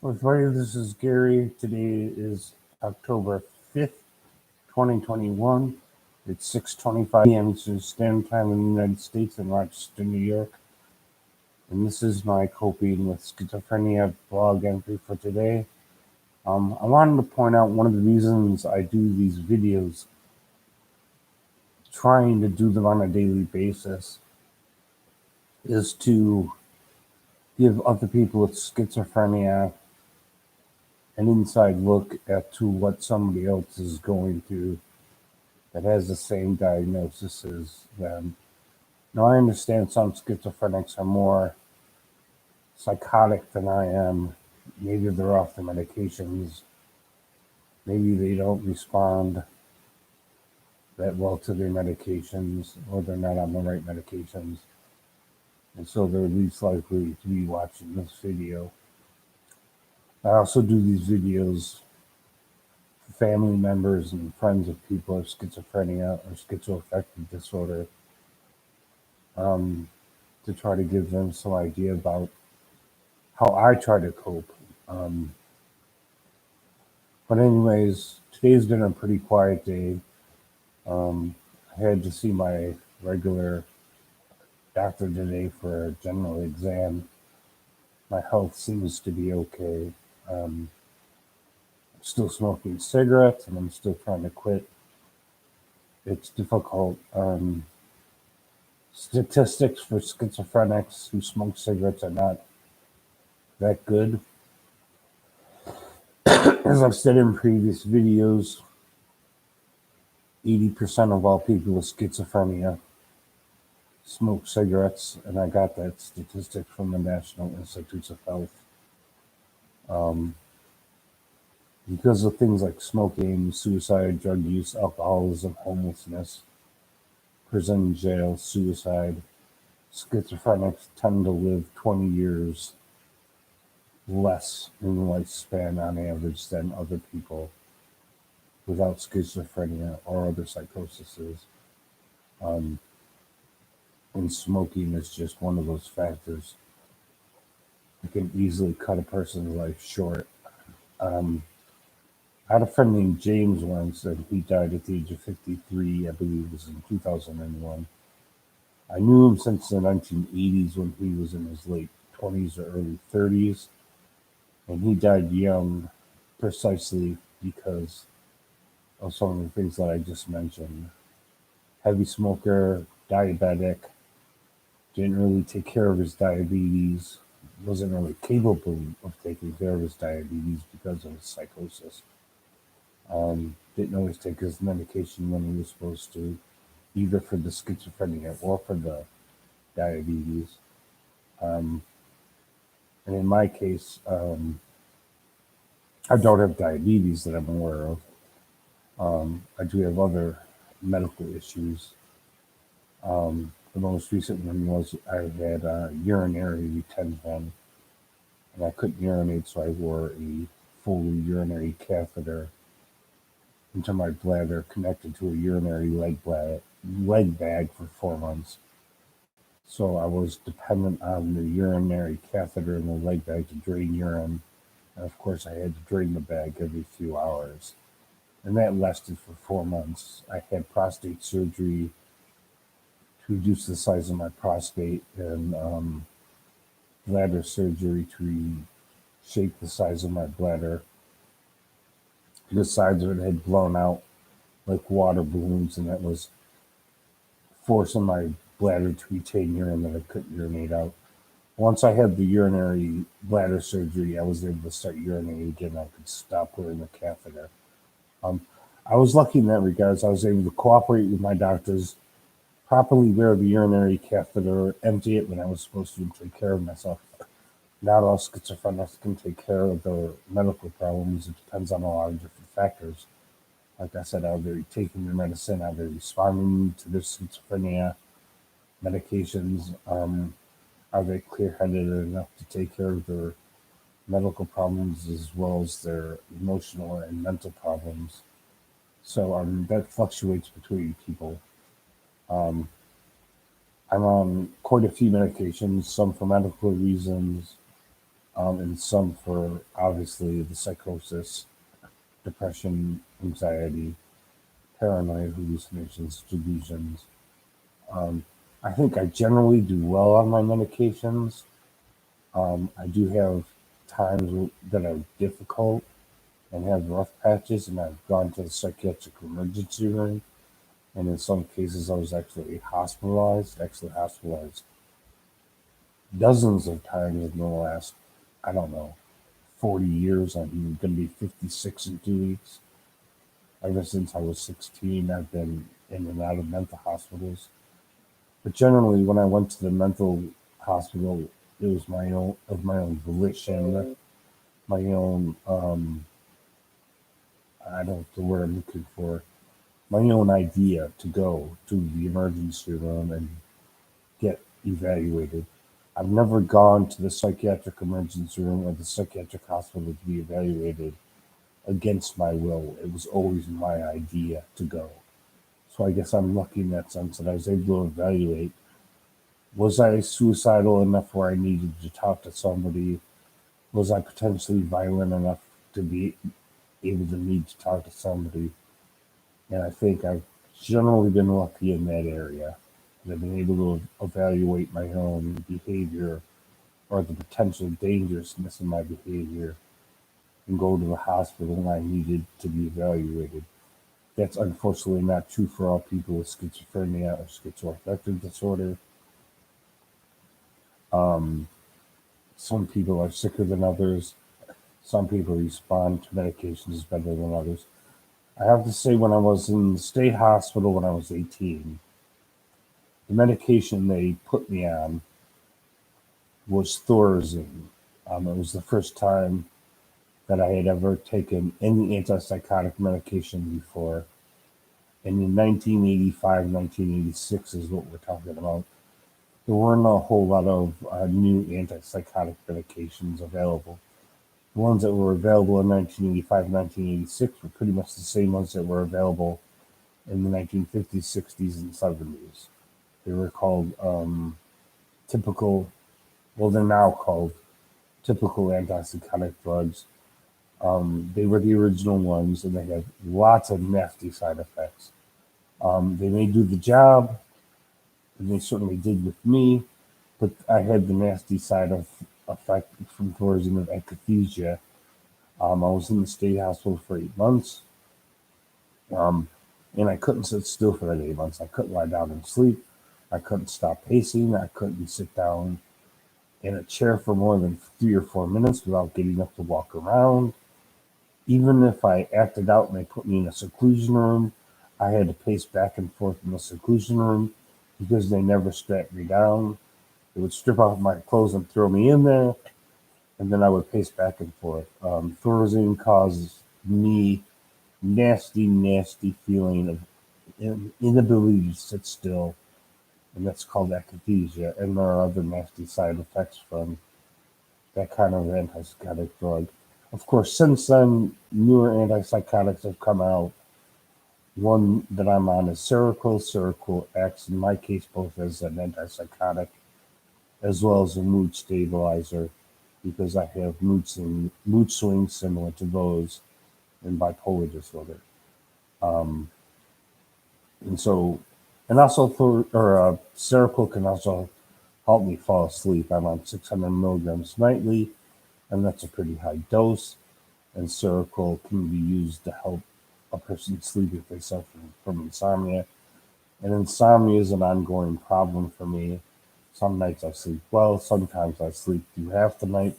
Everybody, this is Gary. Today is October 5th, 2021. It's 6:25 p.m. Eastern Standard Time in the United States in Rochester, New York. And this is my coping with schizophrenia blog entry for today. I wanted to point out one of the reasons I do these videos, trying to do them on a daily basis, is to give other people with schizophrenia an inside look at to what somebody else is going through that has the same diagnosis as them. Now, I understand some schizophrenics are more psychotic than I am. Maybe they're off the medications. Maybe they don't respond that well to their medications, or they're not on the right medications. And so they're least likely to be watching this video. I also do these videos for family members and friends of people with schizophrenia or schizoaffective disorder, to try to give them some idea about how I try to cope. But anyways, today's been a pretty quiet day. I had to see my regular doctor today for a general exam. My health seems to be okay. I'm still smoking cigarettes and I'm still trying to quit. It's difficult. Statistics for schizophrenics who smoke cigarettes are not that good. As I've said in previous videos, 80% of all people with schizophrenia smoke cigarettes, and I got that statistic from the National Institutes of Health. Because of things like smoking, suicide, drug use, alcoholism, homelessness, prison, jail, suicide, schizophrenics tend to live 20 years less in lifespan on average than other people without schizophrenia or other psychoses. And smoking is just one of those factors that can easily cut a person's life short. I had a friend named James once, and he died at the age of 53. I believe it was in 2001. I knew him since the 1980s when he was in his late 20s or early 30s, and he died young precisely because of some of the things that I just mentioned. Heavy smoker, diabetic, didn't really take care of his diabetes, wasn't really capable of taking care of his diabetes because of his psychosis. Didn't always take his medication when he was supposed to, either for the schizophrenia or for the diabetes. And in my case, I don't have diabetes that I'm aware of. I do have other medical issues. The most recent one was I had urinary retention, and I couldn't urinate, so I wore a full urinary catheter into my bladder connected to a urinary leg bag for 4 months. So I was dependent on the urinary catheter in the leg bag to drain urine. And of course, I had to drain the bag every few hours. And that lasted for 4 months. I had prostate surgery to reduce the size of my prostate, and bladder surgery to reshape the size of my bladder. The sides of it had blown out like water balloons, and that was forcing my bladder to retain urine that I couldn't urinate out. Once I had the urinary bladder surgery, I was able to start urinating again. I could stop wearing the catheter. I was lucky in that regards. I was able to cooperate with my doctors, properly wear the urinary catheter, empty it when I was supposed to, and take care of myself. Not all schizophrenics can take care of their medical problems. It depends on a lot of different factors. Like I said, are they taking their medicine? Are they responding to their schizophrenia medications? Are they clear-headed enough to take care of their medical problems as well as their emotional and mental problems? So that fluctuates between people. I'm on quite a few medications, some for medical reasons, and some for obviously the psychosis, depression, anxiety, paranoid hallucinations, delusions. Um, I think I generally do well on my medications. I do have times that are difficult and have rough patches, and I've gone to the psychiatric emergency room. And in some cases, I was actually hospitalized dozens of times in the last, I don't know, 40 years. I'm going to be 56 in 2 weeks. Ever since I was 16, I've been in and out of mental hospitals. But generally, when I went to the mental hospital, it was my own volition, my own, I don't know the word I'm looking for, my own idea to go to the emergency room and get evaluated. I've never gone to the psychiatric emergency room or the psychiatric hospital to be evaluated against my will. It was always my idea to go. So I guess I'm lucky in that sense that I was able to evaluate, was I suicidal enough where I needed to talk to somebody? Was I potentially violent enough to be able to need to talk to somebody? And I think I've generally been lucky in that area. I've been able to evaluate my own behavior or the potential dangerousness of my behavior and go to the hospital when I needed to be evaluated. That's unfortunately not true for all people with schizophrenia or schizoaffective disorder. Um, some people are sicker than others. Some people respond to medications better than others. I have to say, when I was in the state hospital when I was 18, the medication they put me on was Thorazine. It was the first time that I had ever taken any antipsychotic medication before. And in 1985, 1986 is what we're talking about. There weren't a whole lot of new antipsychotic medications available. The ones that were available in 1985, 1986 were pretty much the same ones that were available in the 1950s, 60s, and 70s. They were called typical, well, they're now called typical antipsychotic drugs. They were the original ones, and they had lots of nasty side effects. They may do the job, and they certainly did with me, but I had the nasty side of effect from Thorazine of akathisia. I was in the state hospital for 8 months, um, and I couldn't sit still for that 8 months. I couldn't lie down and sleep. I couldn't stop pacing. I couldn't sit down in a chair for more than 3 or 4 minutes without getting up to walk around. Even if I acted out and they put me in a seclusion room, I had to pace back and forth in the seclusion room because they never strapped me down. They would strip off my clothes and throw me in there, and then I would pace back and forth. Thorazine causes me nasty, nasty feeling of inability to sit still, and that's called akathisia. And there are other nasty side effects from that kind of antipsychotic drug. Of course, since then, newer antipsychotics have come out. One that I'm on is Seroquel. Seroquel acts, in my case, both as an antipsychotic as well as a mood stabilizer because I have mood swings similar to those in bipolar disorder. Um, and so, and also Seroquel can also help me fall asleep. I'm on 600 milligrams nightly, and that's a pretty high dose. And Seroquel can be used to help a person sleep if they suffer from insomnia. And insomnia is an ongoing problem for me. Some nights I sleep well, sometimes I sleep through half the night,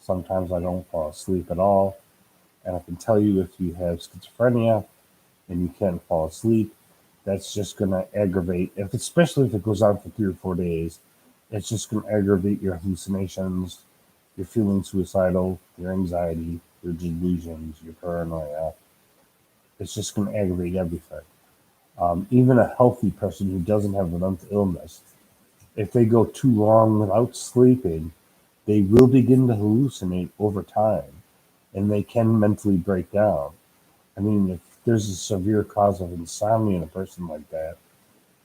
sometimes I don't fall asleep at all. And I can tell you, if you have schizophrenia and you can't fall asleep, that's just going to aggravate, especially if it goes on for 3 or 4 days, it's just going to aggravate your hallucinations, your feeling suicidal, your anxiety, your delusions, your paranoia. It's just going to aggravate everything. Even a healthy person who doesn't have a mental illness, if they go too long without sleeping, they will begin to hallucinate over time and they can mentally break down. I mean, if there's a severe cause of insomnia in a person like that,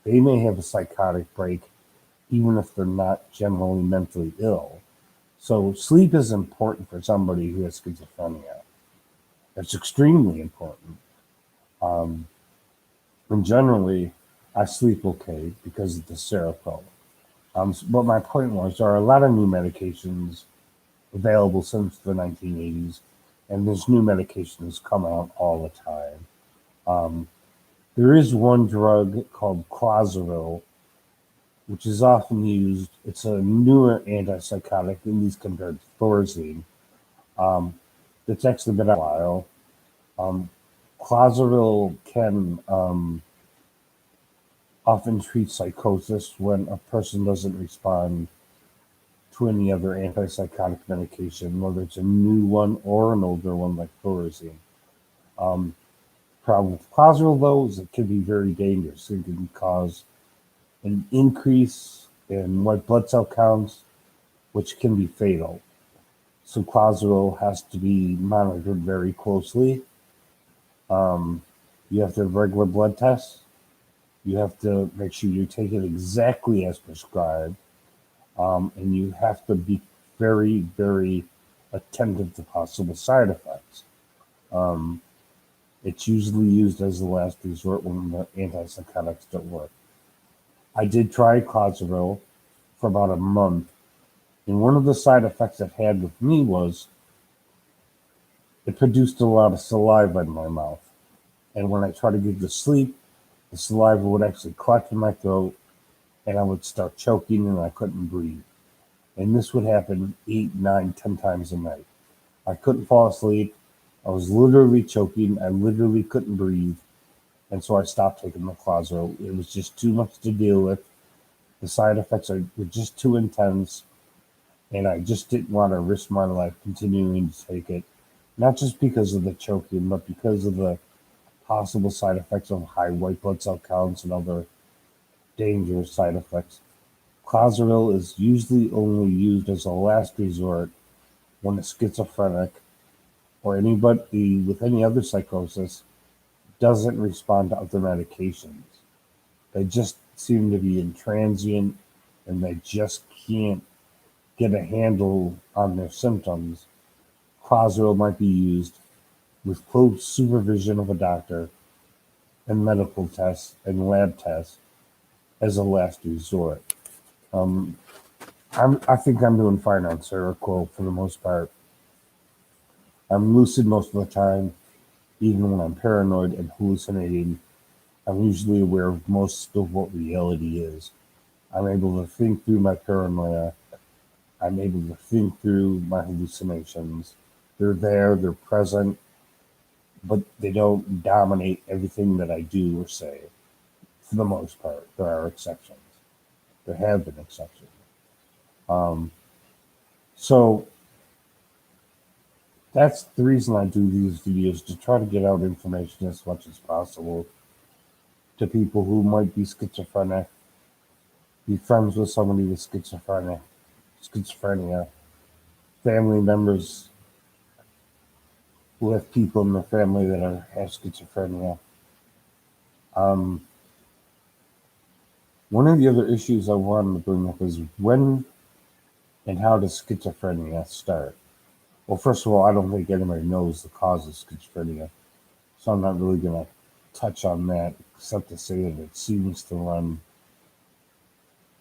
they may have a psychotic break even if they're not generally mentally ill. So sleep is important for somebody who has schizophrenia. It's extremely important. Um, and generally, I sleep okay because of the Seroquel. But my point was, there are a lot of new medications available since the 1980s, and there's new medications come out all the time. Um, there is one drug called Clozaril, which is often used. It's a newer antipsychotic, at least compared to Thorazine. Um, it's actually been out a while. Um, Clozaril can often treat psychosis when a person doesn't respond to any other antipsychotic medication, whether it's a new one or an older one like Thorazine. Um, Problem with Clozaril, though, is it can be very dangerous. It can cause an increase in white blood cell counts, which can be fatal. So Clozaril has to be monitored very closely. Um, you have to have regular blood tests. You have to make sure you take it exactly as prescribed. And you have to be very, very attentive to possible side effects. Um, it's usually used as the last resort when the antipsychotics don't work. I did try Clozaril for about a month, and one of the side effects it had with me was it produced a lot of saliva in my mouth. And when I tried to get to sleep, the saliva would actually collect in my throat, and I would start choking and I couldn't breathe. And this would happen 8, 9, 10 times a night. I couldn't fall asleep. I was literally choking. I literally couldn't breathe. And so I stopped taking the Clozaril. It was just too much to deal with. The side effects were just too intense. And I just didn't want to risk my life continuing to take it. Not just because of the choking, but because of the possible side effects of high white blood cell counts and other dangerous side effects. Clozaril is usually only used as a last resort when a schizophrenic or anybody with any other psychosis doesn't respond to other medications. They just seem to be intransient and they just can't get a handle on their symptoms. Clozaril might be used with close supervision of a doctor and medical tests and lab tests as a last resort. Um, I think I'm doing fine on Seroquel for the most part. I'm lucid most of the time, even when I'm paranoid and hallucinating. I'm usually aware of most of what reality is. I'm able to think through my paranoia. I'm able to think through my hallucinations. They're there, they're present, but they don't dominate everything that I do or say. For the most part, there are exceptions. There have been exceptions. Um, so that's the reason I do these videos, to try to get out information as much as possible to people who might be schizophrenic, be friends with somebody with schizophrenia, family members who have people in their family that have schizophrenia. Um, One of the other issues I wanted to bring up is when and how does schizophrenia start? Well, first of all, I don't think anybody knows the cause of schizophrenia, so I'm not really going to touch on that, except to say that it seems to run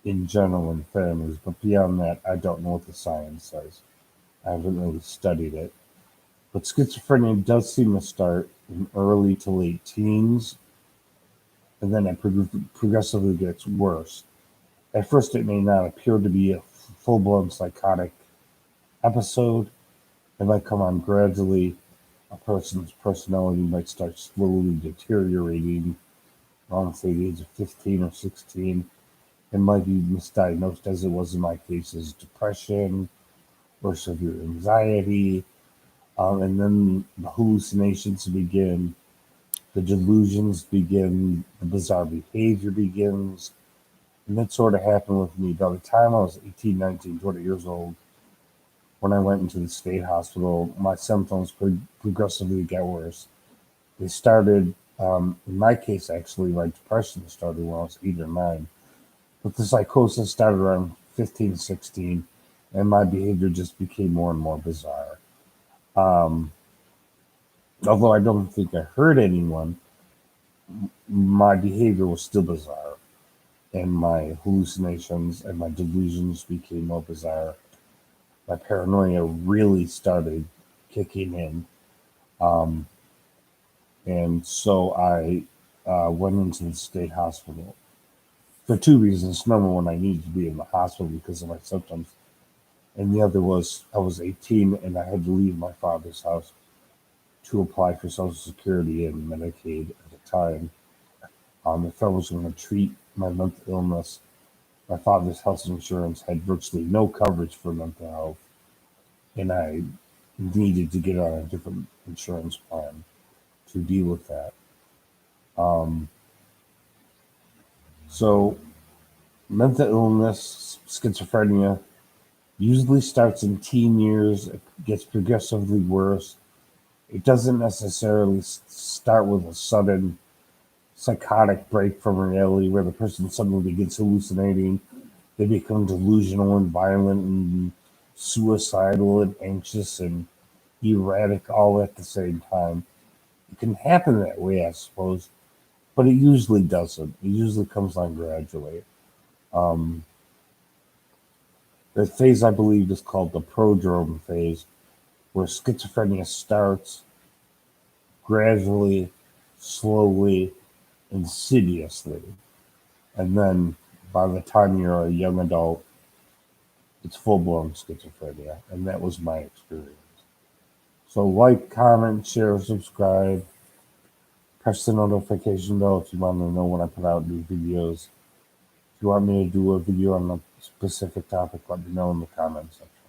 in general in families. But beyond that, I don't know what the science says. I haven't really studied it. But schizophrenia does seem to start in early to late teens, and then it progressively gets worse. At first, it may not appear to be a full blown psychotic episode. It might come on gradually. A person's personality might start slowly deteriorating around, say, the age of 15 or 16. It might be misdiagnosed, as it was in my case, as depression or severe anxiety. And then the hallucinations begin, the delusions begin, the bizarre behavior begins. And that sort of happened with me. By the time I was 18, 19, 20 years old, when I went into the state hospital, my symptoms progressively got worse. They started, in my case, actually, my depression started when I was 8 or 9. But the psychosis started around 15, 16, and my behavior just became more and more bizarre. Um, Although I don't think I hurt anyone, my behavior was still bizarre, and my hallucinations and my delusions became more bizarre. My paranoia really started kicking in. Um, and so I went into the state hospital for two reasons. Number one, I needed to be in the hospital because of my symptoms. And the other was I was 18 and I had to leave my father's house to apply for Social Security and Medicaid at the time. If I was going to treat my mental illness, my father's health insurance had virtually no coverage for mental health, and I needed to get on a different insurance plan to deal with that. Um, so, mental illness, schizophrenia, usually starts in teen years, it gets progressively worse. It doesn't necessarily start with a sudden psychotic break from reality where the person suddenly begins hallucinating. They become delusional and violent and suicidal and anxious and erratic all at the same time. It can happen that way, I suppose, but it usually doesn't. It usually comes on gradually. Um, the phase I believe is called the prodrome phase, where schizophrenia starts gradually, slowly, insidiously. And then by the time you're a young adult, it's full blown schizophrenia. And that was my experience. So, like, comment, share, subscribe, press the notification bell if you want to know when I put out new videos. If you want me to do a video on a specific topic, let me know in the comments section.